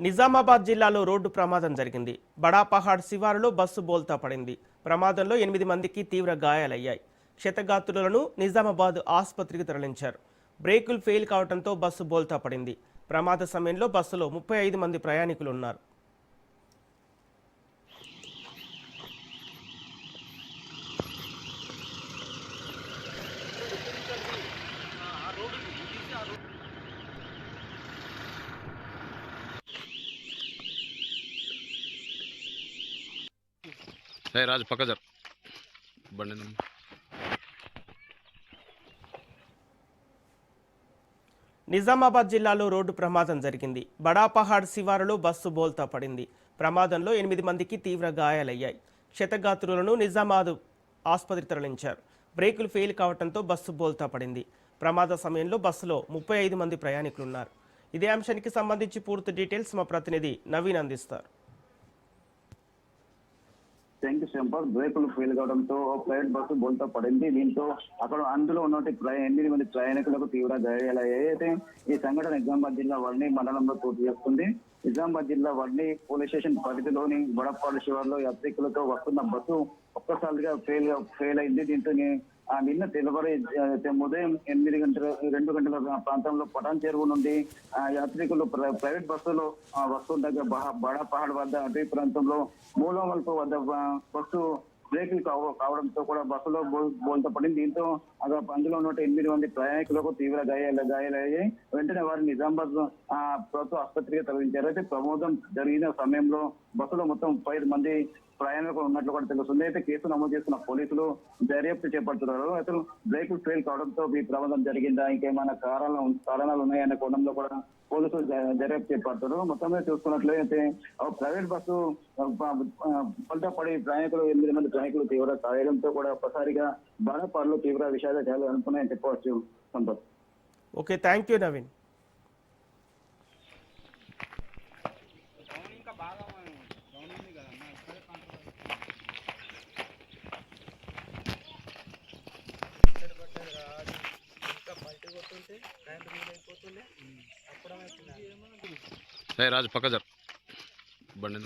నిజామాబాద్ జిల్లాలో రోడ్డు ప్రమాదం జరిగింది. బడాపహాడ్ శివారులో బస్సు బోల్తా పడింది. ప్రమాదంలో 8 మందికి తీవ్ర గాయాలయ్యాయి. క్షతగాత్రులను నిజామాబాద్ ఆసుపత్రికి తరలించారు. బ్రేకులు ఫెయిల్ కావడంతో బస్సు బోల్తా పడింది. ప్రమాద సమయంలో బస్సులో 35 మంది ప్రయాణికులు ఉన్నారు. राज पक्का जर బండి నిజామాబాద్ జిల్లాలో రోడ్డు ప్రమాదం జరిగింది. బడాపహాడ్ శివారులో బస్సు బోల్తా పడింది. ప్రమాదంలో 8 మందికి తీవ్ర గాయాలయ్యాయి. క్షతగాత్రులను నిజామాబాద్ ఆసుపత్రికి తరలించారు. బ్రేకులు ఫెయిల్ కావడంతో బస్సు బోల్తా పడింది. ప్రమాద సమయంలో బస్సులో 35 మంది ప్రయాణికులు ఉన్నారు. ఇదే అంశానికి సంబంధించి పూర్తి డీటెయిల్స్ మా ప్రతినిధి నవీన్ అందిస్తారు. ట్యాంక్ సెంపర్ బ్రేకులు ఫెయిల్ కావడంతో ప్రైవేట్ బస్సు బోల్తా పడింది. దీంతో అక్కడ అందులో ఉన్నటువంటి 8 మంది ప్రయాణికులకు తీవ్ర గాయాలయ్యాయి. అయితే ఈ సంఘటన నిజామాబాద్ జిల్లా వర్ణి మండలంలో చోటు చేసుకుంది. నిజామాబాద్ జిల్లా వర్ణి పోలీస్ స్టేషన్ పరిధిలోని బడప్పాడు శివార్లో యాత్రికులతో వస్తున్న బస్సు ఒక్కసారిగా ఫెయిల్ అయింది. దీంతో నిన్న తెల్లవారి ఉదయం 2 గంటల ప్రాంతంలో పటాన్ చెరువు నుండి యాత్రికులు ప్రైవేట్ బస్సులో వస్తుండగా బడాపహాడ్ వద్ద అటవీ ప్రాంతంలో మూలమల్పు వద్ద బస్సు బ్రేకులు కావడంతో కూడా బస్సులో బోల్తా పడింది. దీంతో అందులో ఉన్న 8 మంది ప్రయాణికులకు తీవ్ర గాయాలయ్యాయి. వెంటనే వారిని నిజామాబాద్ ప్రభుత్వ ఆసుపత్రికి తరలించారు. అయితే ప్రమాదం జరిగిన సమయంలో బస్సులో మొత్తం 35 మంది ప్రయాణికులు ఉన్నట్లు కూడా తెలుస్తుంది. అయితే కేసు నమోదు చేస్తున్న పోలీసులు దర్యాప్తు చేపడుతున్నారు. అయితే బ్రేకులు ఫెయిల్ కావడంతో ఈ ప్రమాదం జరిగిందా, ఇంకేమైనా కారణాలు ఉన్నాయనే కోణంలో కూడా పోలీసులు దర్యాప్తు చేపడుతున్నారు. మొత్తం మీద చూసుకున్నట్లయితే ప్రైవేట్ బస్సు బోల్తా పడి ప్రయాణికులు 8 మంది ప్రయాణికులు తీవ్ర కాయడంతో కూడా ఒక్కసారిగా బాణపాడులో తీవ్ర విషాదాలు అనుకున్నాయని చెప్పవచ్చు. Sampath. Okay, thank you Naveen. राज पक्का जर బండి